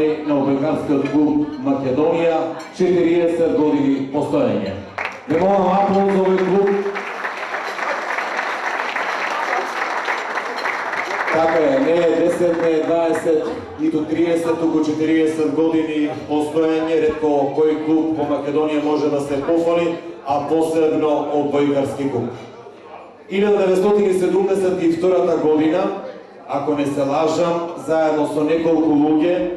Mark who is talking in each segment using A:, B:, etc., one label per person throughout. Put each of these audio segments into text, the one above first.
A: юбилей на Одбојкарскиот клуб Македонија, 40 години постоење. Да молам аплауз за овој клуб. Така е, не е 10, не е 20, ниту 30, туку 40 години постоење, ретко кој клуб по Македонија може да се пофали, а посебно Одбојкарски клуб. 1972 година, ако не се лажам, заедно со неколку луѓе,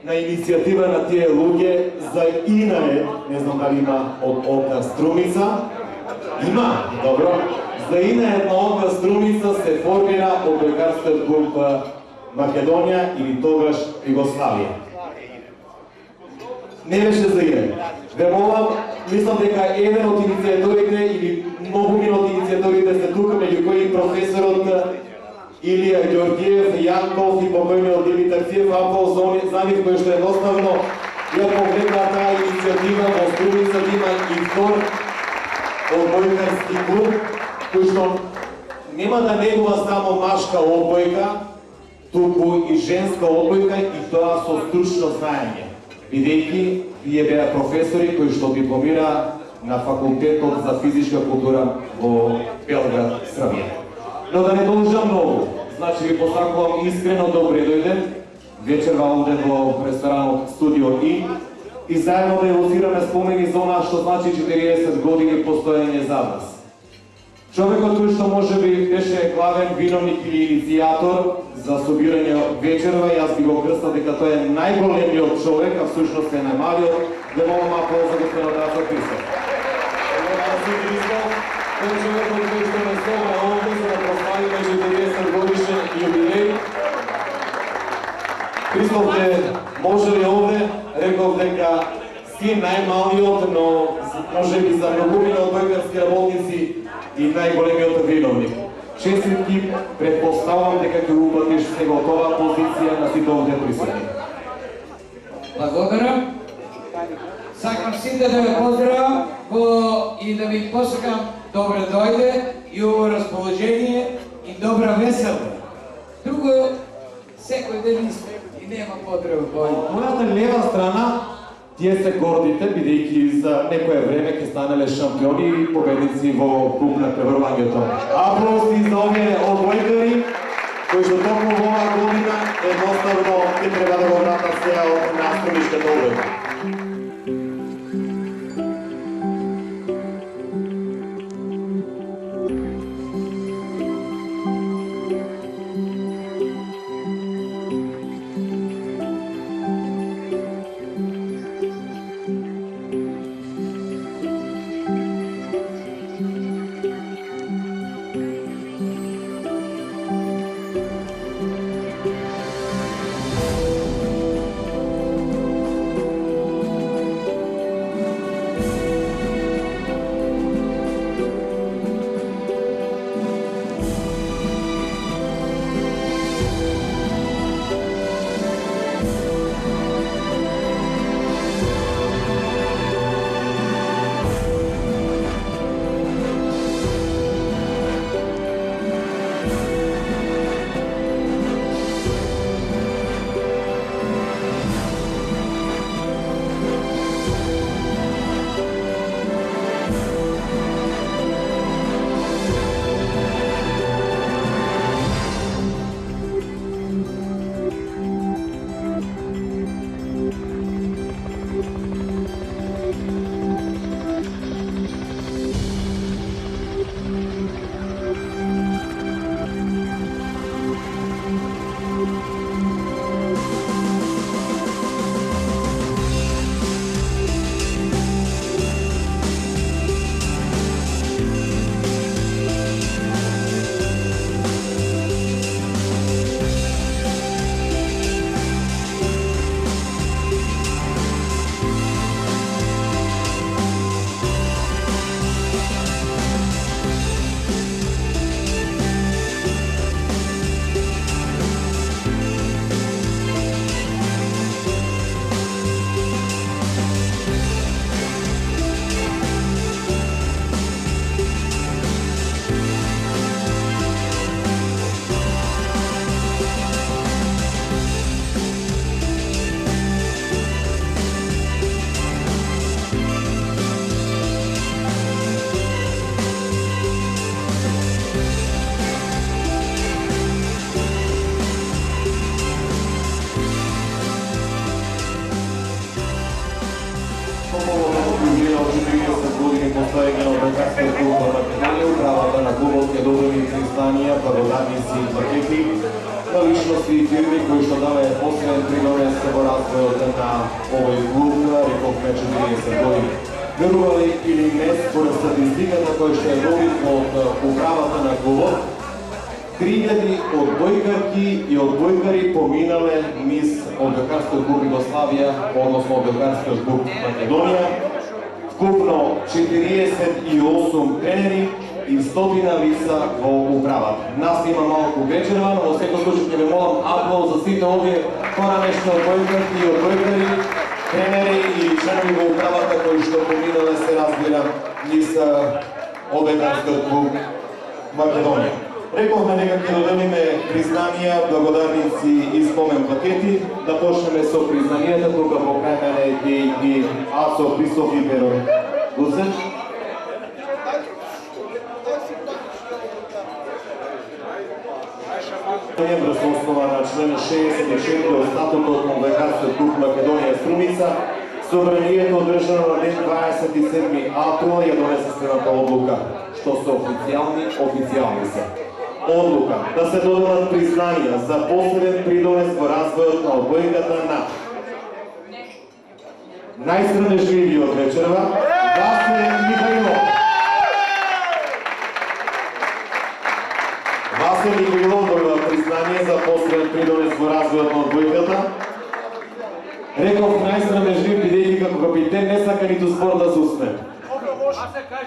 A: на иницијатива на тие луѓе за ИНАЕ, не знам дали има од овда струмица, има, добро, за ИНАЕ на овда струмица се формира Одбојкарскиот клуб Македонија или тогаш Југославија. Не беше за ИНАЕ. Ве молам, мислам дека еден од иницијаторите или многу од иницијаторите се тука, меѓу кои професорот Илија Ѓорѓиев, Јанков и покојниот Димитар Циев, апол за нив кој што едноставно ја погледна таа иницијатива во Струмица да има и втор одбојкарски клуб, кој што нема да негува само машка одбојка, туку и женска одбојка и тоа со стручно знаење. Бидејќи тие беа професори кои што дипломира на факултетот за физичка култура во Белград, Србија. Но да не должам многу, значи ви посакувам искрено добре дојден вечерва овде во ресторанот Студио и заедно да евоцираме спомени за она што значи 40 години постоење за нас. Човекот кој што можеби беше главен виновник или иницијатор за собирање вечерва, јас би го крстал дека тој е најголемиот човек, а всушност е најмалиот, да молам аплауз за господинот Рацо Христов. Тој човекот кој што ме собра овде за да прославиме 40 годишен јубилеј. Христов е можели овде, реков дека си најмалиот, но можеби за многумина одбојкарски работници и најголемиот виновник. Честитки, предпоставам дека ќе уплатиш сега од оваа позиција на сите овде присутни.
B: Благодарам. Сакам сите да ве поздравам и да ви посакам добре дојде и ово расположение и добра весела. Друго, секој ден исто и нема потреба повеќе.
A: Мојата лева страна, тие се гордите, бидејќи за некое време ќе станеле шампиони и победници во клуб на преврвањето. Аплаузи за овие одбојкари, кои што токму во оваа година едноставно ќе треба да го вратат сега од настолишката одбојка. постоење на Одбојкарскиот клуб во Македонија, управата на клубот ќе добри признанија, благодарници и пакети на личности и фирми кои што даваја посебен принос во развојот на овој клуб, рековме 40 години. Верували или не, според статистиката која што е добит од управата на клубот, 3000 одбојкарки и одбојкари поминале низ Одбојкарскиот клуб Југославија, односно Одбојкарскиот клуб Македонија, вкупно 48 тренери и 100 лица во управата. Нас има малку вечерва, но во секој случај ќе ве молам аплауз за сите овие поранешни одбојкарки и одбојкари, тренери и членови во управата кои што поминале се разбира низ Одбојкарскиот клуб Македонија. Рековме дека ќе доделиме признанија, благодарници и спомен пакети. Да почнеме со признанијата, тука покрај мене и Ацо Христов и Перо Гусев. Врз основа на член 64 од статутот на Одбојкарскиот клуб Македонија Струмица, собранието одржано на ден 27 април ја донесе следната одлука, што се официјални се. Одлука да се доделат признанија за посебен придонес во развојот на одбојката на најсрамежливиот вечерва Василе Михајлов. Василе Михајлов добива признание за посебен придонес во развојот на одбојката. Реков најсрамежлив бидејќи како капитен не сака ниту спор да се усмее.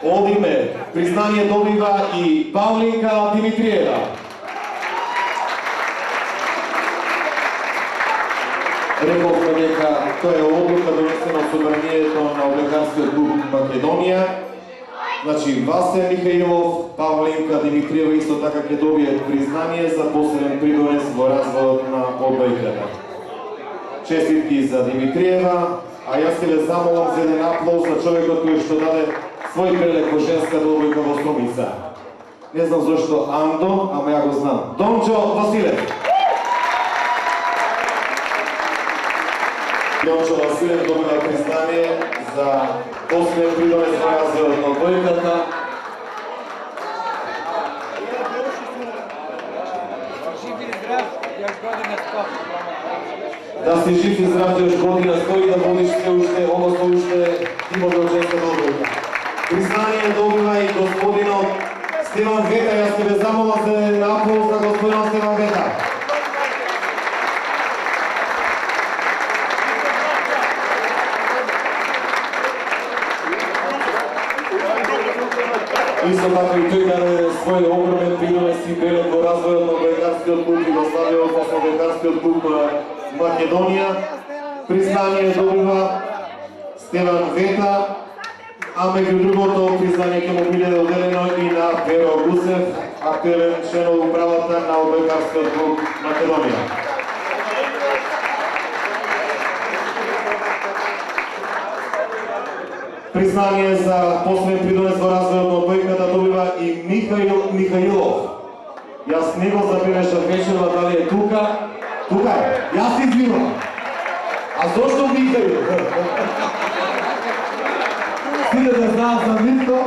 A: Одиме, признание добива и Павлинка Димитриева. Рековме дека тоа е одлука донесена од собранието на Одбојкарскиот клуб Македонија. Значи, Василе Михајлов, Павлинка Димитриева исто така ќе добијат признание за посебен придонес во развојот на одбојката. Честитки за Димитриева, а јас ќе ве замолам за еден аплауз за човекот кој што даде свој прелек во женската одбојка во Струмица. Не знам зашто Андо, ама ја го знам. Дончо Василев. Дончо Василев добива признание за посебен придонес во развојот на одбојката. Да си жив и здрав још година стои да водиш се уште, односно уште тимот од женската одбојка. Признание добива и господинот Стеван Вета. Јас ќе ве замолам за еден аплауз за господинот Стеван Вета. Исто така и тој даде свој огромен придонес и белет во развојот на Одбојкарскиот клуб Југославија, односно Одбојкарскиот клуб Македонија. Признание добива Стеван Вета, а меѓу другото признание ќе му биде доделено и на Перо Гусев, актуелен член од управата на Одбојкарскиот клуб Македонија. Признание за посебен придонес во развојот на одбојката добива и Михаил Михајлов. Јас не го забележав вечерва дали е тука. Тука е. Јас се извинувам. А зошто Михаил? Сите да знаат за Митко.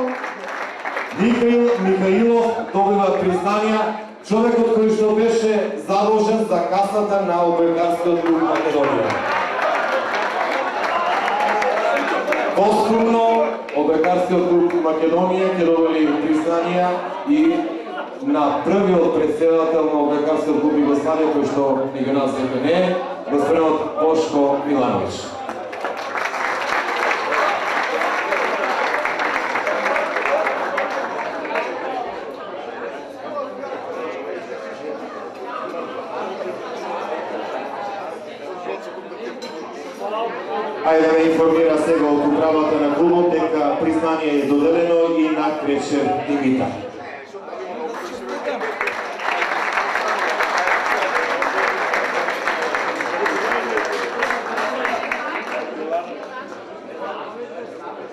A: Михаил Михајлов добива признанија, човекот кој што беше задолжен за касата на Одбојкарскиот клуб Македонија. Поскупно, Одбојкарскиот клуб Македонија ќе добили признанија и на првиот претседател на Одбојкарскиот клуб Југославија, кој што меѓу нас дека не е, господинот Бошко Милановиќ. Ајде да ме информира сега од управата на клубот дека признание е доделено и на Кречев Димитар.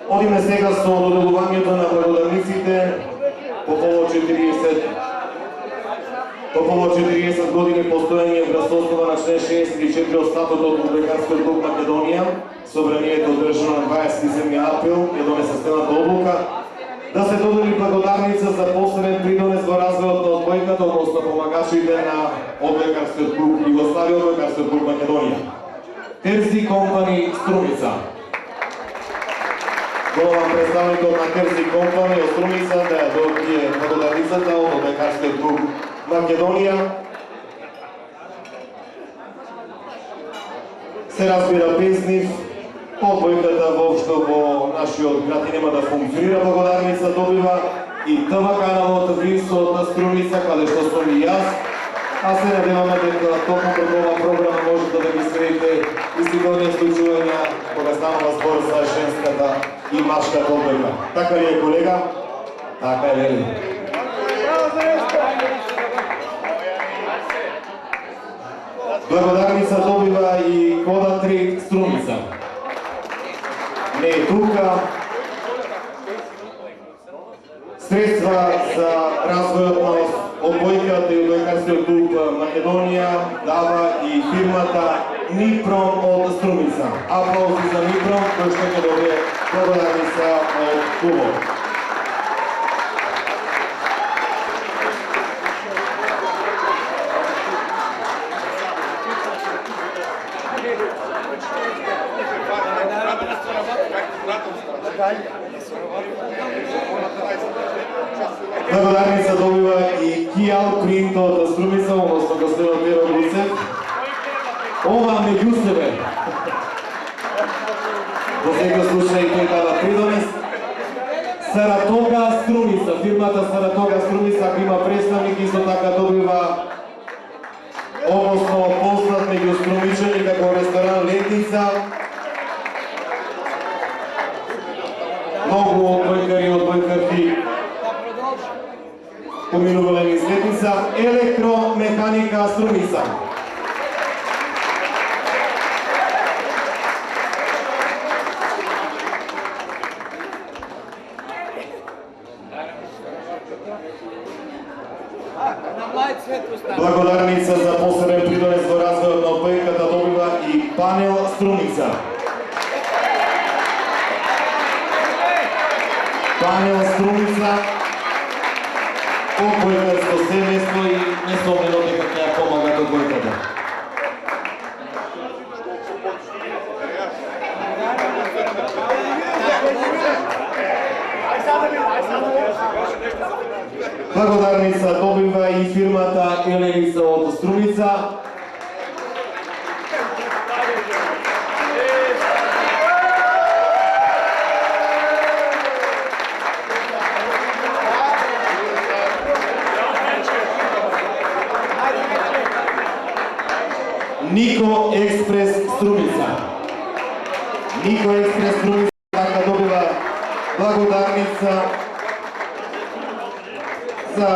A: Одиме сега со доделувањето на благодарниците по повод 40 години постоење врз основа на член 64 од статутот на Одбојкарскиот клуб Македонија. Собранието одржано на 27 април ја донесе следната одлука Да се додели благодарница за посебен придонес во развојот на одбојката, односно помагачите на одбојкарскиот клуб Југославија, одбојкарскиот клуб Македонија. Терзи компани Струмица. Голован представникот на Терзи компани од Струмица да ја добие благодарницата од одбојкарскиот клуб Македонија. Се разбира без нив, одбојката воопшто во нашиот град и нема да функционира. Благодарница добива и ТВ каналот Винсот на Струмица, каде што сум и јас. А се надеваме дека токму пред ова програма можете да ги следите истински случувања кога станува збор за женската и мажката одбојка. Така ли е, колега? Така е, вели. Благодарница добива и Кода 3 Струмица. Не е тука. Средства за развојот на одбојката и одбојкарскиот клуб Македонија дава и фирмата Нипром од Струмица. Аплаузи за Нипром, кој што ќе добие благодарница од клубот. Благодарница добива и Кијал Принт од Струмица, односно господинот Беро Гуцев. Ова меѓу себе. Во секој случај тој дава придонес. Саратога Струмица, фирмата Саратога Струмица, ако има представник, исто така добива, односно познат меѓу струмичани како ресторан Летница. Многу одбојкари и одбојкарки поминувале низ Летница. Електромеханика Струмица. Благодарница за посебен придонес во развојот на одбојката добива и Панел Струмица. Панел Струмица, одбојкарско семејство и несомнено дека ќе ја помагат одбојката. Благодарница добива и фирмата Еленица од Струмица. Нико Експрес Струмица. Нико Експрес Струмица така добива благодарница за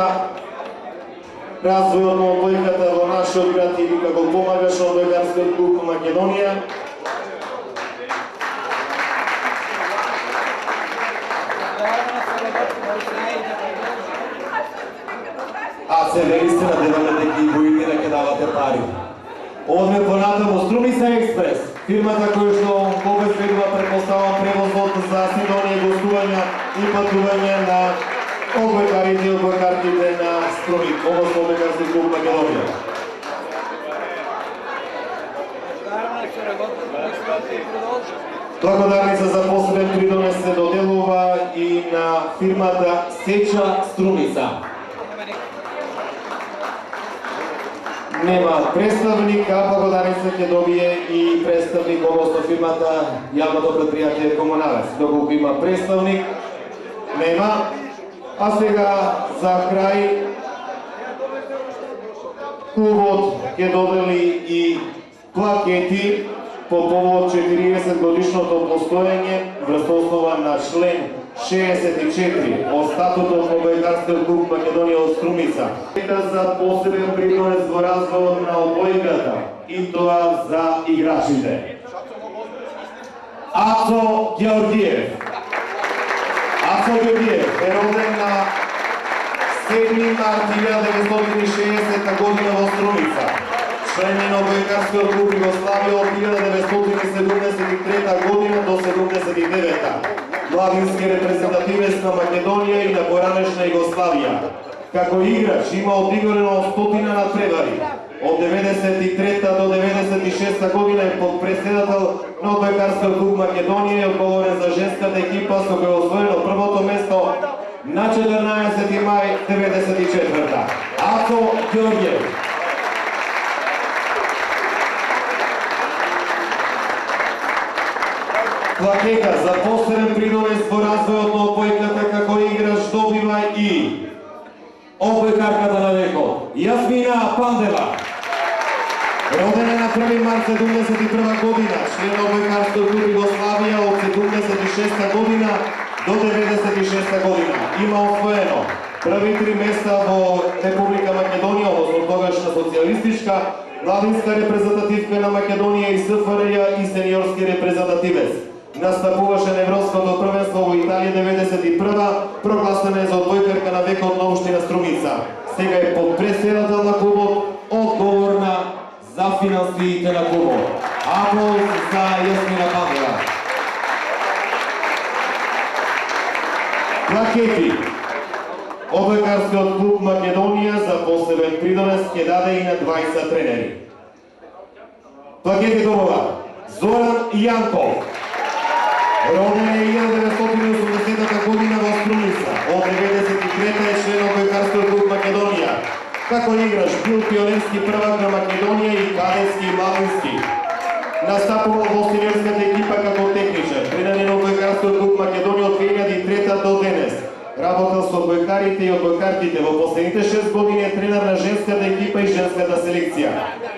A: развојот на одбојката во нашиот град и како помагаш одбојкарскиот клуб Македонија. А се вели сте надеваме дека и воите ќе давате пари. Одме понатаму Струмица Експрес, фирмата која што обезбедува, претпоставам, превозот за Сидонија, гостувања и патување на одбојкарите и одбојкарките на Струмица, односно одбојкарски клуб Македонија. Благодарница за посебен придонес се доделува и на фирмата Сеча Струмица. Нема представник, а благодарница ќе добие и представник, односно фирмата јавното предпријатие Комуналес. Доколку има представник, нема. А сега за крај клубот ќе додели и плакети по повод 40 годишното постоење врз основа на член 64 од статутот на одбојкарскиот клуб Македонија од Струмица. За посебен придонес во развојот на одбојката и тоа за играчите. Ацо Георгиев. Ацо Георгиев е роден на 7 март 1960 година во Струмица. Член на одбојкарскиот клуб Југославија од 1973 година до 79. Младински репрезентативен на Македонија и на поранешна Југославија. Како играч има одиграно стотина надпревари. Од 93 до 96 година е подпредседател на Одбојкарскиот клуб Македонија и одговорен за женската екипа со која освоено првото место на 14 мај 94-та. Ацо Ѓорѓев. Плакета за посебен принос во развојот на одбојката како играч добива и одбојкарката на векот Јасмина Пандева. Родена на 1 март 71 година, член на Одбојкарскиот клуб Југославија од 76 година до 96 година. Има освоено први 3 места во Република Македонија, односно тогашна социјалистичка, младинска репрезентативка на Македонија и СФРЈ и сениорски репрезентативец. Настапуваше на Европското првенство во Италија 91, прогласена е за одбојкарка на векот на општина Струмица. Сега е подпредседател на клубот, одговорна за финансиите на клубот. Аплауз за Јасмина Пандева. Плакети. Одбојкарскиот клуб Македонија за посебен придонес ќе даде и на 20 тренери. Плакети добива Зоран Јанков. Роден е 1980 година во Струмица. Од 93 е член Одбојкарскиот клуб Македонија. Како играч бил пионерски првак на Македонија и кадетски и младински. Настапувал во сениорската екипа како техничар. Тренер на Одбојкарскиот клуб Македонија од 2003 до денес. Работел со одбојкарите и одбојкарките. Во последните 6 години е тренер на женската екипа и женската селекција.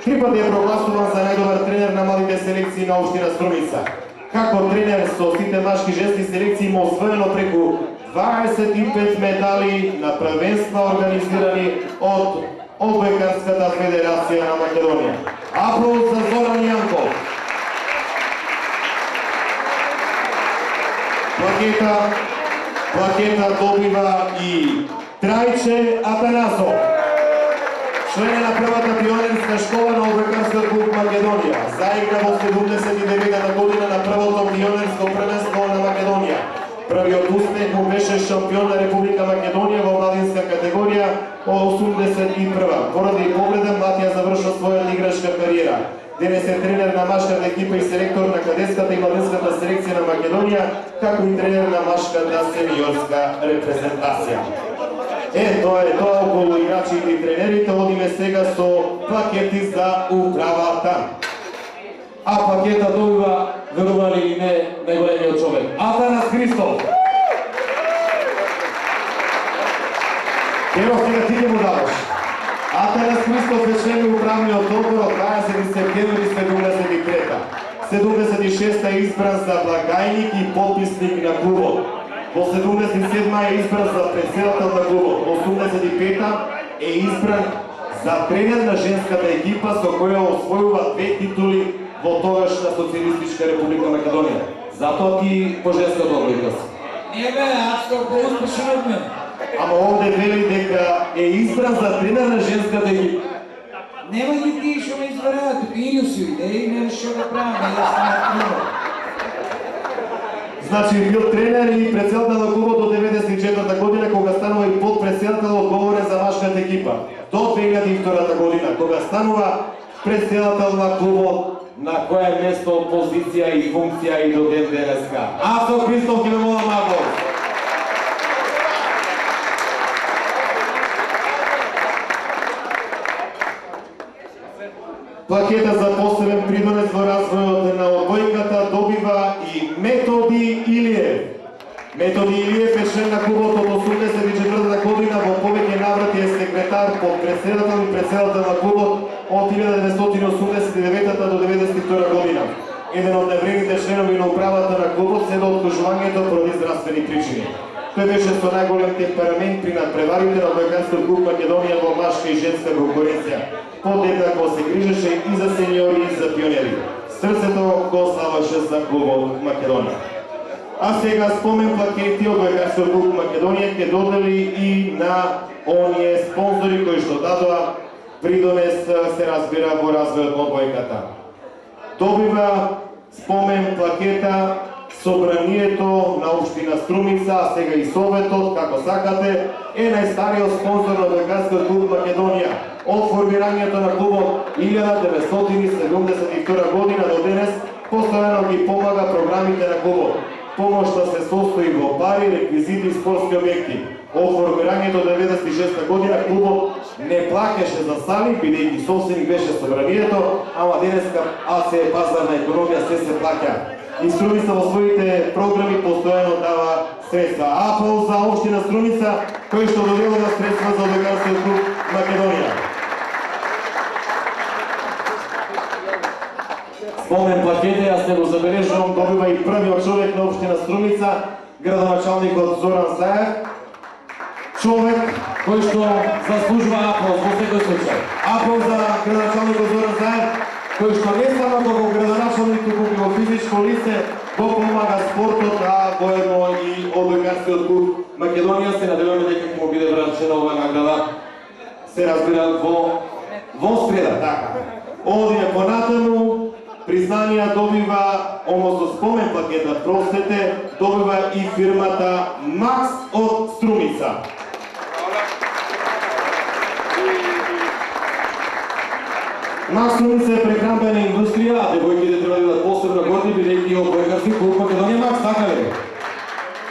A: 3 пати е прогласуван за најдобар тренер на малите селекции на општина Струмица. Како тренер со сите машки и женски селекции има освоено преку 25 медали на првенства организирани од Одбојкарската федерација на Македонија. Аплауз за Зоран Јанков. Плакета добива и Трајче Атанасов. Член на првата пионерска школа на Одбојкарскиот клуб Македонија. Заигра во 79 година на првото пионерско првенство на Македонија. Првиот успех му беше шампион на Република Македонија во младинска категорија во 81. Поради повреда Матија завршува својата играчка кариера. Денес е тренер на машката екипа и селектор на кадетската и младинската селекција на Македонија, како и тренер на машката сениорска репрезентација. Тоа е тоа околу играчите и тренерите. Одиме сега со плакети за управата. А плакета добива, верували или не, најголемиот човек Атанас Христов. Ево сега ти ќе му даваш. Атанас Христов е член на управниот одбор од 20 септември 73-та. 76-та е избран за благајник и подписник на клубот. Во 77-та е избран за председател на клубот. Во 85-та е избран за тренер на женската екипа со која освојува 2 титули во тогашна социјалистичка Република Македонија. Затоа ти по женската одбојка си.
B: Не бе, аз тоа по-успешен од мен.
A: Ама овде вели дека е избран за тренер на женската екипа.
B: Нема ги ти што ме избраат, тука Илју си иде и нема што да правам, јас сум тренер.
A: Значи бил тренер и председател на клубот до 94-та година, кога станува и подпредседател одговорен за машката екипа. До 2002 година, кога станува председател на клубот, на која место, позиција и функција и до ден денеска. Ацо Христов ќе ме молам аплауз. Плакета за посебен придонес во развојот на одбојката добива и Методи Илиев. Методи Илиев е член на клубот од 84 година, во повеќе наврати е секретар, подпредседател и председател на клубот од 1989 до 92 година. Еден од највредните членови на управата на клубот се до откажувањето поради здравствени причини. Тој беше со најголем темперамент при надпреварите на Одбојкарскиот клуб Македонија во машка и женска конкуренција. Подеднакво се грижеше и за сениори и за пионери. Срцето го славаше за клубот Македонија. А сега спомен плакети од Одбојкарскиот клуб Македонија ќе додели и на оние спонзори кои што дадоа придонес, се разбира, во развојот на одбојката. Добива спомен плакета Собранието на општина Струмица, сега и Советот, како сакате, е најстариот спонзор на одбојкарскиот клуб Македонија. Од формирањето на клубот 1972 година до денес постојано ги помага програмите на клубот. Помошта се состои во пари, реквизити и спортски објекти. Од формирањето 1996 година клубот не плакеше за сали, бидејќи собственик беше собранието, ама денеска АЦ пазарна економија се плаќа. И Струмица во своите програми постојано дава средства. Аплауз за општина Струмица, кој што доделува средства за одбојкарскиот клуб Македонија. Спомен плакете, јас не го забележувам, добива и првиот човек на општина Струмица, градоначалникот Зоран Саев. Човек кој што заслужува аплауз во секој случај. Аплауз за градоначалникот Зоран Саев, кој што не само како градоначалник, туку и во физичко лице го помага спортот, а воедно и одбојкарскиот клуб Македонија. Се надеваме дека ќе му биде врачена оваа награда, се разбира во среда, така. Одиме понатаму, признанија добива, односно спомен пакета, простете, добива и фирмата Макс од Струмица. Макс Струмица е прехранбена индустрија, а девојките треба да бидат посебно горди, бидејќи одбојкарски клуб Македонија Макс, така ли?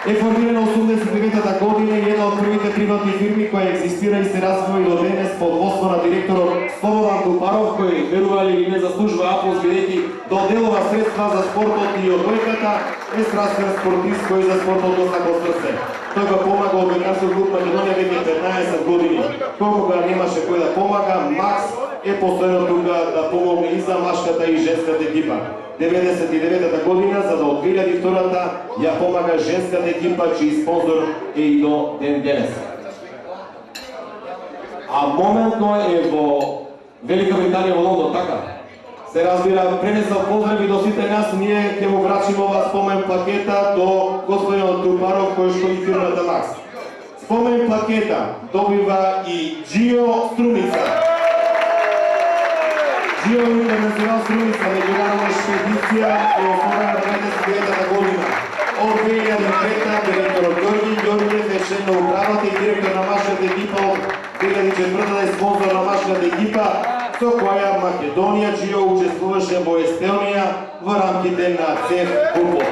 A: Е формирана 89-та година и една од првите приватни фирми која екзистира и се развива и до денес под водство на директорот Слободан Тупаров, кој верували или не заслужува аплауз, бидејќи доделува средства за спортот и одбојката, е страстен спортист кој за спортот осака од срце. Тој го помага одбојкарскиот клуб Македонија веќе 15 години. Кога немаше кој да помага, Макс е постојано тука да помогне и за машката и женската екипа. 99-та година, за да од 2002-та ја помага женската екипа, чиј спонзор е и до ден денес. А моментно е во Велика Британија, во Лондон, така. Се разбира, пренесал поздрави до сите нас, ние ќе му врачиме ова спомен плакета до господинот Тупаров, кој што и фирмата Макс. Спомен плакета добива и Джио Струмица. Джио Интернационал Струмица, меѓународна експедиција е основана 29-та година. Од 2003-та директорот Ѓорги Ѓоргиев е член на управата и директор на машката екипа од 2004-та е спонзор на машката екипа, со која Македонија Джио учествуваше во Естонија во рамките на ЦЕФ купот.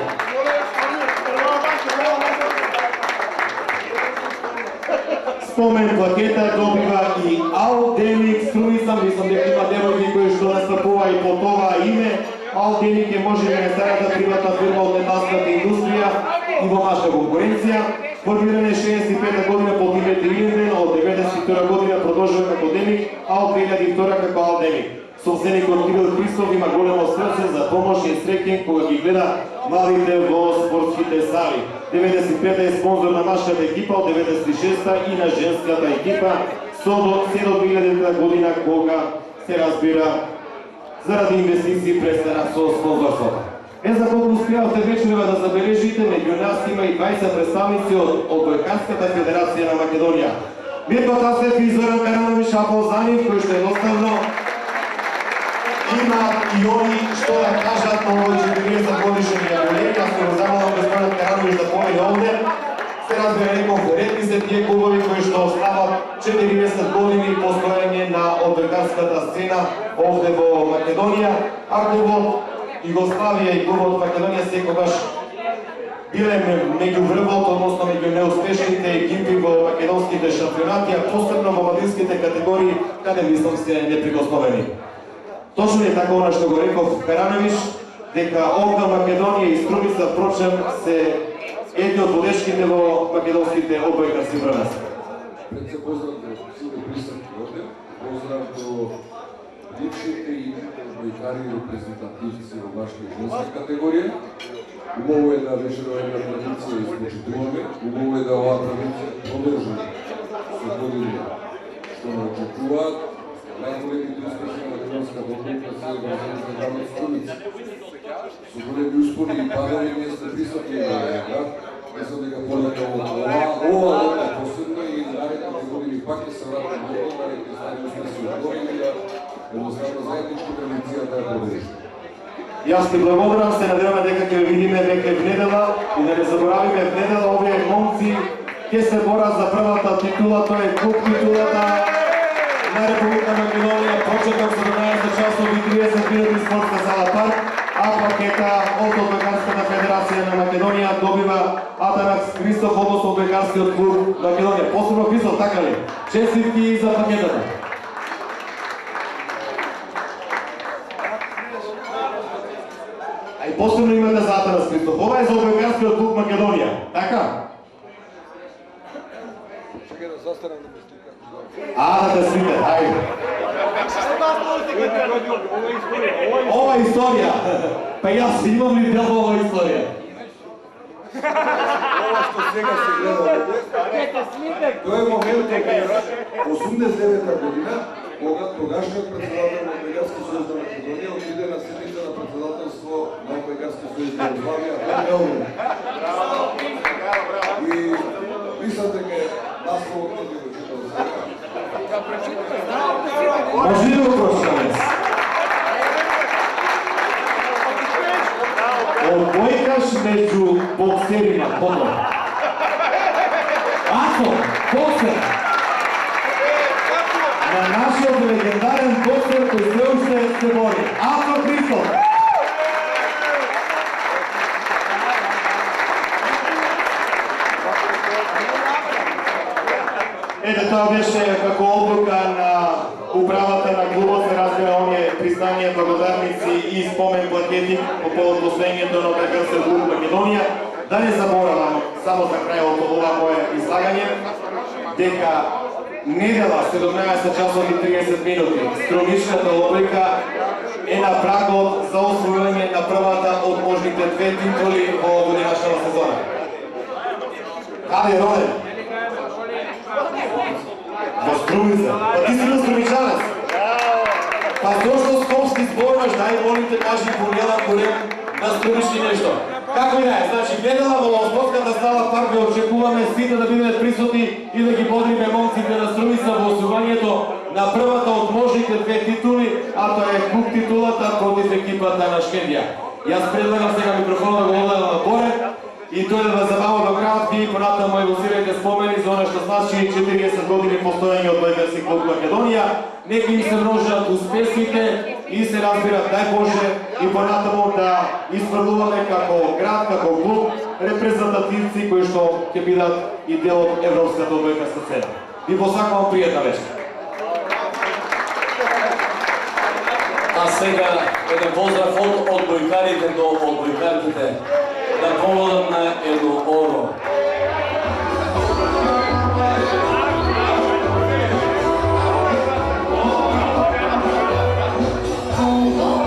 A: Спомен плакета добива и Алденик Струмица, мислам дека има девојки кои што настапува и по това име. Алденик е може би најстарата приватна фирма од металската индустрија и во машка конкуренција. Формирана е 65-та година под името Илинден, од 92-та година продолжува како Демик, а од 2002 како Алденик. Собственикот Кирил Христов има големо срце за помош и среќен кога ги гледа младите во спортските сали. 95-та е спонзор на машката екипа, од 96-та и на женската екипа, се до 2000-та година кога се разбира заради инвестиции престана со спонзорството. За колку успеавте вечерва да забележите, меѓу нас има и 20 представници од Одбојкарската федерација на Македонија. Мирко Тасев и Зоран Карановиќ, аплауз за нив, кои што едноставно има и они што да кажат на овој 40 годишен јаволет. Јас го замолам господинот Карановиќ да помине овде. Се разбира, реков, ретки се тие клубови кои што остават 40 години постојање на одбојкарската сцена овде во Македонија, а клубот Југославија и клубот Македонија секогаш биле меѓу врвот, односно меѓу неуспешните екипи во македонските шампионати, а посебно во младинските категории, каде мислам се неприкосновени. Точно е така она што го реков Карановиќ, дека овда Македонија и Струмица, впрочем, се едни од водечките во македонските одбојкарски првенства.
C: Пред се поздрав до сите присутни овде, поздрав до бившите и одбојкари и репрезентативци во вашата женска категорија. Убаво е да вечерва една традиција испочитуваме, убаво е да оваа традиција продолжи со години што не очекуваат. Најголемите успехи на македонската одбојка се врзани за градот Струмица. Со големи успони и падови ние сте присутни на дека, мислам дека полека ова лопта посебно и наредните години пак ќе се вратат до тоа, наредните знаеме сме се отворили да едноставно заеднички традиција да ја продолжи.
A: Јас ти благодарам, се надеваме дека ќе ве видиме веќе внедела и да не заборавиме внедела овие момци ќе се борат за првата титула, тоа е клуб титулата на Република Македонија, почеток 17 часот и 30 минути спортска зала Парк, а пакета од Одбојкарската федерација на Македонија добива Атанас Христов, односно Одбојкарскиот клуб Македонија. Посебно Христов, така ли? Честитки за пакетата. А и посебно имате за Атанас Христов. Ова е за Одбојкарскиот клуб Македонија, така?
C: Чекај да застанам да ме слика.
A: Да те слика, ајде. Ова историја. Па јас имам ли дел во ова историја?
C: Ова што сега се гледа овде, тоа е момент во 89-та година, кога тогашниот председател на Одбојкарски сојуз на Македонија отиде на седница на председателство на Одбојкарски сојуз на Југославија, и мислам дека насловот не би го читал сега.
A: Може ли да го прочитаме? Одбојкаш меѓу боксерима, потом. Ато, боксер! На нашиот легендарен боксер кој се уште се бори. Ато Христов! Ете, тоа беше како одлука на управата на клубот, се разбира оние признанија, благодарници и спомен плакети по повод последнието на Одбојкарски клуб Македонија. Да не заборавам, само за крајот од ова мое излагање, дека недела 17 часот и 30 минути Струмишката Лобрика е на прагот за освојување на првата од можните 2 титули во годинашната сезона. Каде е роден? Во Струмица. Па ти си бил струмичанец. Па зошто скопски зборуваш, дај молим те кажи понеделник корем на Струмишки нешто. Како и да е, значи недела во спортската зала Парк ве очекуваме сите да бидете присутни и да ги бодриме момците на Струмица во освојувањето на првата од можните 2 титули, а тоа е клуб титулата против екипата на Шкендија. Јас предлагам сега микрофонот да го одадам нагоре и тој да ве забава до крајот, вие понатаму еволцирајте спомени за она што значи 40 години постоење од Одбојкарски клуб Македонија. Нека им се множат успесите и се разбират, дај Боже, и понатаму да испрлуваме како град, како клуб, репрезентативци кои што ќе бидат и дел од европската одбојкарска сцена. Ви посакувам пријатна вечер.
D: А сега еден поздрав од одбојкарите до одбојкарките. Да помогнат на едно оро.
E: Oh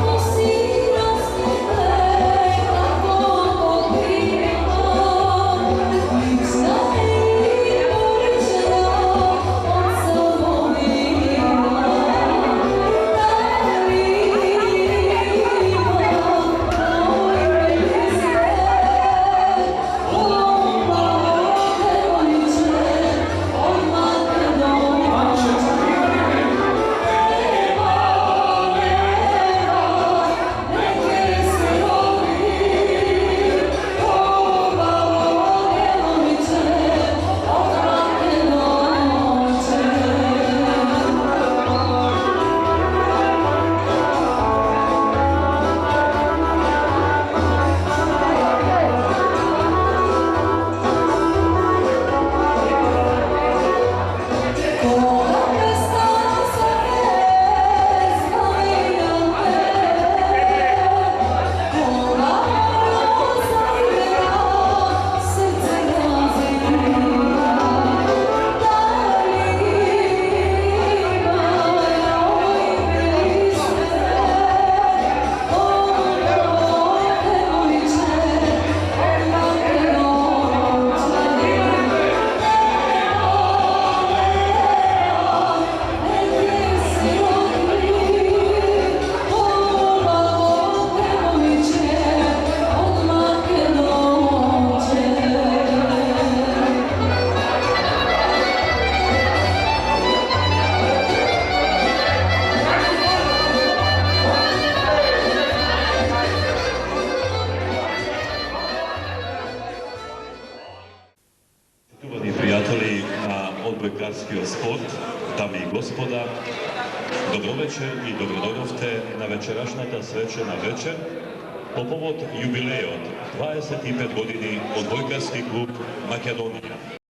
E: odbojkarskиот спорт, дами и господа, добровечер и добродојдовте на вечерашната свечена вечер по повод јубилејот 25 години одбојкарски клуб Македонија.